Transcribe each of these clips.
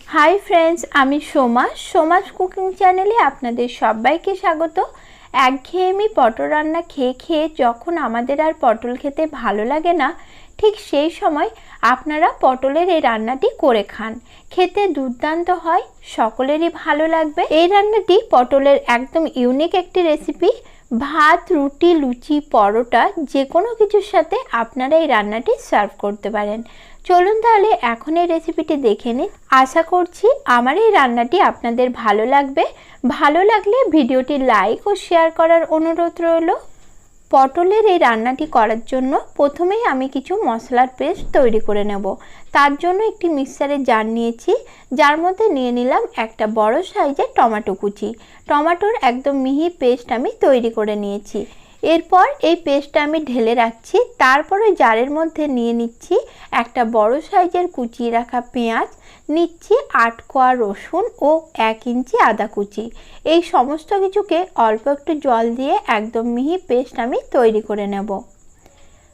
Hi friends आमी Soma सोमास cooking चैनेले आपनादेर सबाइके स्वागत। एकघेयेमी पटल रान्ना खेये खेये जखन आमादेर आर पटल खेते भालो लागे ना ठीक सेई समय आपनारा पटलेर एई रान्नाटी करे खान, खेते दुर्दान्त हय, सकलेरই भालो लागबे। एई रान्नाटी पटलेर एकदम यूनिक एकटी रेसिपि। भात रुटी लुचि परोटा जेकोनो किछुर साथे आपनारा एई रान्नाटी सार्व करते पारेन। चलुन ताहले एखन এই রেসিপিটি দেখে নিন। आशा করছি আমার এই রান্নাটি আপনাদের ভালো লাগবে। ভালো লাগলে ভিডিওটি লাইক ও শেয়ার করার অনুরোধ রইল। পটলের এই রান্নাটি করার জন্য প্রথমেই আমি কিছু মশলার পেস্ট তৈরি করে নেব। তার জন্য একটি মিক্সারের জার নিয়েছি, যার মধ্যে নিয়ে নিলাম একটা বড় সাইজের টমেটো কুচি। টমেটোর একদম মিহি পেস্ট আমি তৈরি করে নিয়েছি। এরপর এই পেস্টটা আমি ঢেলে রাখছি। তারপর ওই জারের মধ্যে নিয়ে নিচ্ছি একটা বড় সাইজের কুচিয়ে রাখা পেঁয়াজ, নিচ্ছি 8 কোয়া রসুন ও 1 ইঞ্চি আদা কুচি। এই সমস্ত কিছুকে অল্প একটু জল দিয়ে একদম মিহি পেস্ট আমি তৈরি করে নেব।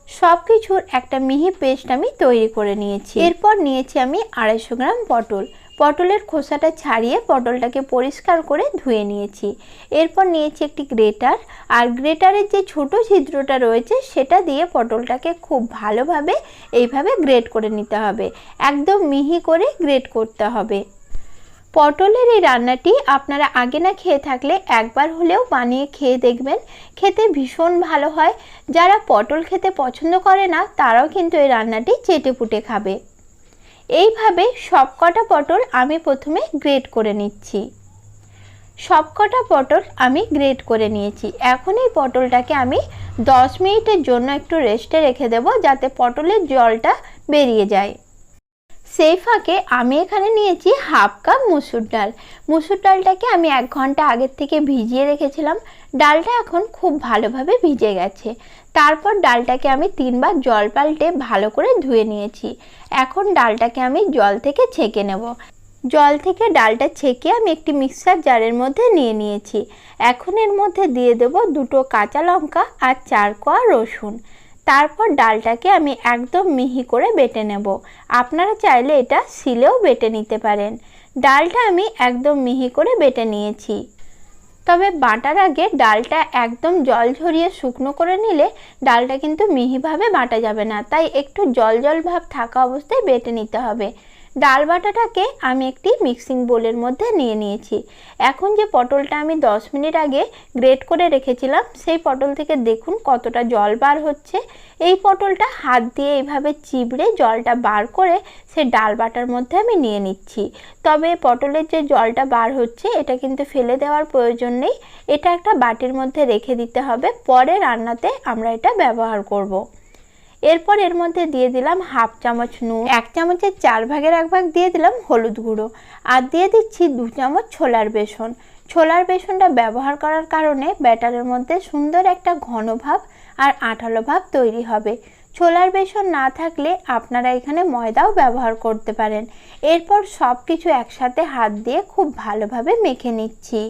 সব কিছুর একটা মিহি পেস্ট আমি তৈরি করে নিয়েছি। এরপর নিয়েছি আমি 250 গ্রাম পটল। পটলের খোসাটা ছাড়িয়ে পটলটাকে পরিষ্কার করে ধুয়ে নিয়েছি। এরপর নিয়েছি একটি গ্রেটার, আর গ্রেটারের যে ছোট ছিদ্রটা রয়েছে সেটা দিয়ে পটলটাকে খুব ভালোভাবে এইভাবে গ্রেট করে নিতে হবে। একদম মিহি করে গ্রেট করতে হবে। পটলের এই রান্নাটি আপনারা আগে না খেয়ে থাকলে একবার হলেও বানিয়ে খেয়ে দেখবেন, খেতে ভীষণ ভালো হয়। যারা পটল খেতে পছন্দ করে না তারাও কিন্তু এই রান্নাটি চেটেপুটে খাবে। এইভাবে সবকটা পটল আমি প্রথমে গ্রেট করে নিচ্ছি। সবকটা পটল আমি গ্রেট করে নিয়েছি। এখন এই পটলটাকে আমি 10 মিনিটের জন্য একটু রেস্টে রেখে দেব, যাতে পটলের জলটা বেরিয়ে যায়। সেই ফাঁকে আমি এখানে নিয়েছি হাফ কাপ মুসুর ডাল। মুসুর ডালটাকে আমি 1 ঘন্টা আগের থেকে ভিজিয়ে রেখেছিলাম। ডালটা এখন খুব ভালোভাবে ভিজে গেছে। তারপর ডালটাকে আমি 3 বার জল পাল্টে ভালো করে ধুয়ে নিয়েছি। এখন ডালটাকে আমি জল থেকে ছেঁকে নেব। জল থেকে ডালটা ছেঁকে আমি একটি মিক্সার জারের মধ্যে নিয়ে নিয়েছি। এখন এর মধ্যে দিয়ে দেব 2টো কাঁচা লঙ্কা আর 4 কোয়া রসুন। তারপর ডালটাকে আমি একদম মিহি করে বেটে নেব। আপনারা চাইলে এটা শিলেও বেটে নিতে পারেন। ডালটা আমি একদম মিহি করে বেটে নিয়েছি। তবে বাটার আগে ডালটা একদম জল ঝরিয়ে শুকনো করে নিলে ডালটা কিন্তু মিহিভাবে বাটা যাবে না, তাই একটু জল জল ভাব থাকা অবস্থায় বেটে নিতে হবে। ডাল বাটাটাকে আমি একটি মিক্সিং বোলের মধ্যে নিয়ে নিয়েছি। এখন যে পটলটা আমি 10 মিনিট আগে গ্রেট করে রেখেছিলাম সেই পটল থেকে দেখুন কতটা জল বার হচ্ছে। এই পটলটা হাত দিয়ে এইভাবে চিবড়ে জলটা বার করে সে ডাল বাটার মধ্যে আমি নিয়ে নিচ্ছি। তবে পটলের যে জলটা বার হচ্ছে এটা কিন্তু ফেলে দেওয়ার প্রয়োজন নেই, এটা একটা বাটির মধ্যে রেখে দিতে হবে, পরে রান্নাতে আমরা এটা ব্যবহার করব। এরপর এর মধ্যে দিয়ে দিলাম হাফ চামচ নুন, 1 চামচের 4 ভাগের 1 ভাগ দিয়ে দিলাম হলুদ গুঁড়ো, আর দিয়ে দিচ্ছি 2 চামচ ছোলার বেসন। ছোলার বেসনটা ব্যবহার করার কারণে ব্যাটারের মধ্যে সুন্দর একটা ঘন ভাব আর আঠালো ভাব তৈরি হবে। ছোলার বেসন না থাকলে আপনারা এখানে ময়দাও ব্যবহার করতে পারেন। এরপর সব কিছু একসাথে হাত দিয়ে খুব ভালোভাবে মেখে নিচ্ছি।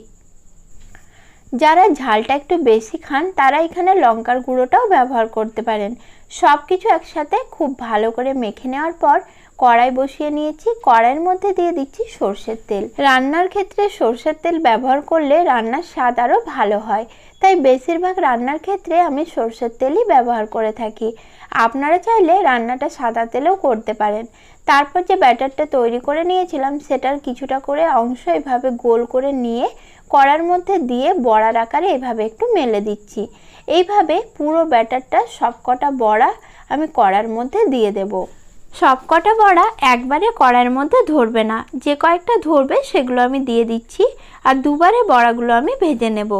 যারা ঝালটা একটু বেশি খান তারা এখানে লঙ্কার গুঁড়োটাও ব্যবহার করতে পারেন। সব কিছু একসাথে খুব ভালো করে মেখে নেওয়ার পর কড়াই বসিয়ে নিয়েছি। কড়াইয়ের মধ্যে দিয়ে দিচ্ছি সরষের তেল। রান্নার ক্ষেত্রে সরষের তেল ব্যবহার করলে রান্নার স্বাদ আরও ভালো হয়, তাই বেশিরভাগ রান্নার ক্ষেত্রে আমি সরষের তেলই ব্যবহার করে থাকি। আপনারা চাইলে রান্নাটা সাদা তেলেও করতে পারেন। তারপর যে ব্যাটারটা তৈরি করে নিয়েছিলাম সেটার কিছুটা করে অংশ এভাবে গোল করে নিয়ে কড়ার মধ্যে দিয়ে বড়ার আকারে এভাবে একটু মেলে দিচ্ছি। এইভাবে পুরো ব্যাটারটা সবকটা বড়া আমি কড়ার মধ্যে দিয়ে দেব। সবকটা বড়া একবারে কড়াইয়ের মধ্যে ধরবে না, যে কয়েকটা ধরবে সেগুলো আমি দিয়ে দিচ্ছি, আর দুবারে বড়াগুলো আমি ভেজে নেব।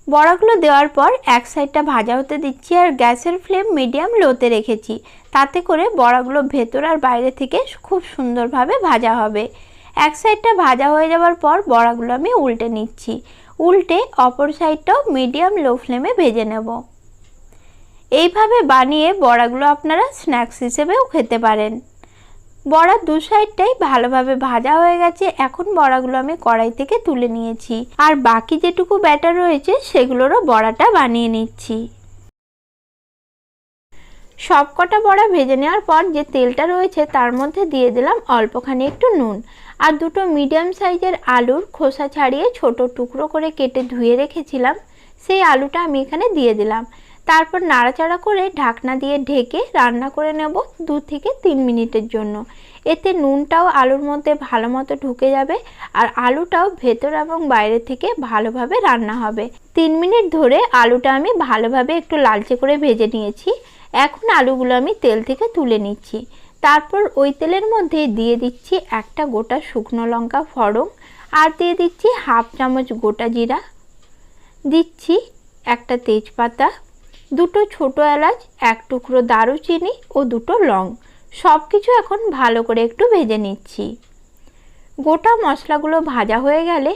বড়াগুলো দেওয়ার পর এক সাইডটা ভাজা হতে দিচ্ছি, আর গ্যাসের ফ্লেম মিডিয়াম লোতে রেখেছি। তাতে করে বড়াগুলো ভেতর আর বাইরে থেকে খুব সুন্দরভাবে ভাজা হবে। এক সাইডটা ভাজা হয়ে যাওয়ার পর বড়াগুলো আমি উল্টে নিচ্ছি। উল্টে অপর সাইডটাও মিডিয়াম লো ফ্লেমে ভেজে নেব। এইভাবে বানিয়ে বড়াগুলো আপনারা স্ন্যাক্স হিসেবেও খেতে পারেন। বড়ার দু সাইডটাই ভালোভাবে ভাজা হয়ে গেছে। এখন বড়াগুলো আমি কড়াই থেকে তুলে নিয়েছি, আর বাকি যেটুকু ব্যাটার রয়েছে সেগুলোরও বড়াটা বানিয়ে নিচ্ছি। সব কটা বড়া ভেজে নেওয়ার পর যে তেলটা রয়েছে তার মধ্যে দিয়ে দিলাম অল্পখানি একটু নুন আর দুটো মিডিয়াম সাইজের আলুর খোসা ছাড়িয়ে ছোট টুকরো করে কেটে ধুয়ে রেখেছিলাম, সেই আলুটা আমি এখানে দিয়ে দিলাম। তারপর নাড়াচাড়া করে ঢাকনা দিয়ে ঢেকে রান্না করে নেব 2 থেকে 3 মিনিটের জন্য। এতে নুনটাও আলুর মধ্যে ভালো মতো ঢুকে যাবে আর আলুটাও ভেতর এবং বাইরে থেকে ভালোভাবে রান্না হবে। 3 মিনিট ধরে আলুটা আমি ভালোভাবে একটু লালচে করে ভেজে নিয়েছি। এখন আলুগুলো আমি তেল থেকে তুলে নিচ্ছি। তারপর ওই তেলের মধ্যে দিয়ে দিচ্ছি একটা গোটা শুকনো লঙ্কা ফোড়ন আর দিয়ে দিচ্ছি হাফ চামচ গোটা জিরা, দিচ্ছি একটা তেজপাতা, দুটো ছোট এলাচ, এক টুকরো দারুচিনি ও দুটো লং। সব কিছু এখন ভালো করে একটু ভেজে নিচ্ছি। গোটা মশলাগুলো ভাজা হয়ে গেলে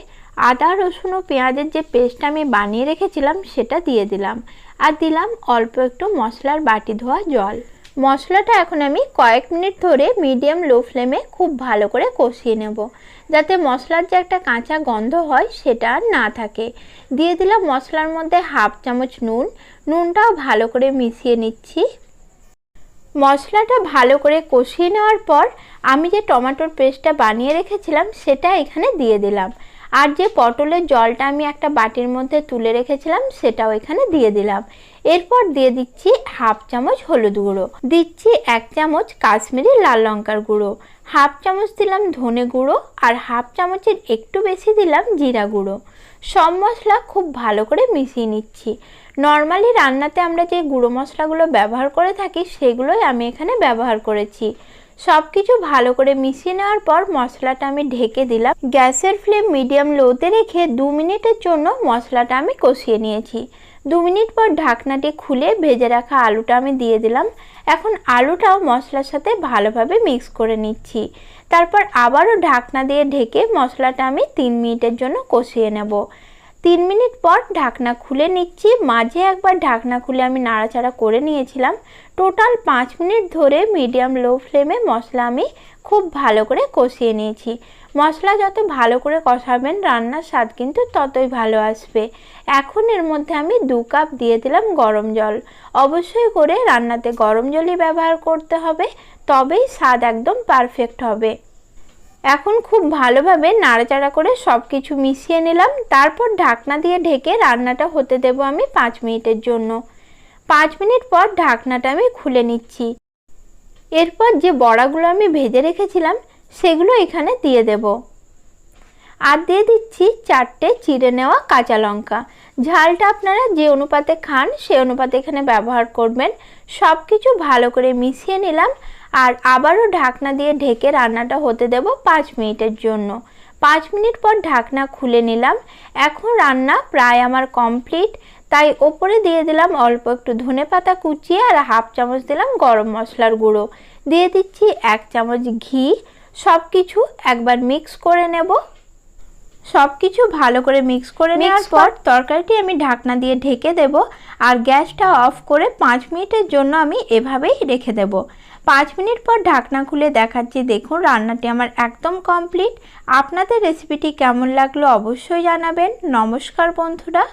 আদা রসুন ও পেঁয়াজের যে পেস্ট আমি বানিয়ে রেখেছিলাম সেটা দিয়ে দিলাম আর দিলাম অল্প একটু মশলার বাটি ধোয়া জল। মশলাটা এখন আমি কয়েক মিনিট ধরে মিডিয়াম লো ফ্লেমে খুব ভালো করে কষিয়ে নেব, যাতে মশলার যে একটা কাঁচা গন্ধ হয় সেটা আর না থাকে। দিয়ে দিলাম মশলার মধ্যে হাফ চামচ নুন, নুনটাও ভালো করে মিশিয়ে নিচ্ছি। মশলাটা ভালো করে কষিয়ে নেওয়ার পর আমি যে টমেটোর পেস্টটা বানিয়ে রেখেছিলাম সেটা এখানে দিয়ে দিলাম আর যে পটলের জলটা আমি একটা বাটির মধ্যে তুলে রেখেছিলাম সেটাও এখানে দিয়ে দিলাম। এরপর দিয়ে দিচ্ছি হাফ চামচ হলুদ গুঁড়ো, দিচ্ছি 1 চামচ কাশ্মীরি লাল লঙ্কার গুঁড়ো, হাফ চামচ দিলাম ধনে গুঁড়ো আর হাফ চামচের একটু বেশি দিলাম জিরা গুঁড়ো। সব মশলা খুব ভালো করে মিশিয়ে নিচ্ছি। নর্মালি রান্নাতে আমরা যে গুঁড়ো মশলাগুলো ব্যবহার করে থাকি সেগুলোই আমি এখানে ব্যবহার করেছি। সব কিছু ভালো করে মিশিয়ে নেওয়ার পর মশলাটা আমি ঢেকে দিলাম। গ্যাসের ফ্লেম মিডিয়াম লোতে রেখে 2 মিনিটের জন্য মশলাটা আমি কষিয়ে নিয়েছি। 2 মিনিট পর ঢাকনাটি খুলে ভেজে রাখা আলুটা আমি দিয়ে দিলাম। এখন আলুটাও মশলার সাথে ভালোভাবে মিক্স করে নিচ্ছি। তারপর আবারও ঢাকনা দিয়ে ঢেকে মশলাটা আমি 3 মিনিটের জন্য কষিয়ে নেব। 3 মিনিট পর ঢাকনা খুলে নিচ্ছি। মাঝে একবার ঢাকনা খুলে আমি নাড়াচাড়া করে নিয়েছিলাম। টোটাল 5 মিনিট ধরে মিডিয়াম লো ফ্লেমে মশলা আমি খুব ভালো করে কষিয়ে নিয়েছি। মশলা যত ভালো করে কষাবেন রান্নার স্বাদ কিন্তু ততই ভালো আসবে। এখন এর মধ্যে আমি 2 কাপ দিয়ে দিলাম গরম জল। অবশ্যই করে রান্নাতে গরম জলই ব্যবহার করতে হবে, তবেই স্বাদ একদম পারফেক্ট হবে। এখন খুব ভালোভাবে নাড়াচাড়া করে সব কিছু মিশিয়ে নিলাম। তারপর ঢাকনা দিয়ে ঢেকে রান্নাটা হতে দেব আমি 5 মিনিটের জন্য। 5 মিনিট পর ঢাকনাটা আমি খুলে নিচ্ছি। এরপর যে বড়াগুলো আমি ভেজে রেখেছিলাম সেগুলো এখানে দিয়ে দেব আর দিয়ে দিচ্ছি 4টে চিড়ে নেওয়া কাঁচা লঙ্কা। ঝালটা আপনারা যে অনুপাতে খান সেই অনুপাতে এখানে ব্যবহার করবেন। সব কিছু ভালো করে মিশিয়ে নিলাম আর আবারও ঢাকনা দিয়ে ঢেকে রান্নাটা হতে দেব 5 মিনিটের জন্য। 5 মিনিট পর ঢাকনা খুলে নিলাম। এখন রান্না প্রায় আমার কমপ্লিট, তাই ওপরে দিয়ে দিলাম অল্প একটু ধনেপাতা কুচিয়ে আর হাফ চামচ দিলাম গরম মশলার গুঁড়ো, দিয়ে দিচ্ছি 1 চামচ ঘি। সব কিছু একবার মিক্স করে নেব। সব কিছু ভালো করে মিক্স করে নেওয়ার পর তরকারিটি আমি ঢাকনা দিয়ে ঢেকে দেব আর গ্যাসটা অফ করে 5 মিনিটের জন্য আমি এভাবেই রেখে দেব। 5 মিনিট পর ঢাকনা খুলে দেখাচ্ছি, দেখুন রান্নাটি আমার একদম কমপ্লিট। আপনাদের রেসিপিটি কেমন লাগলো অবশ্যই জানাবেন। নমস্কার বন্ধুরা।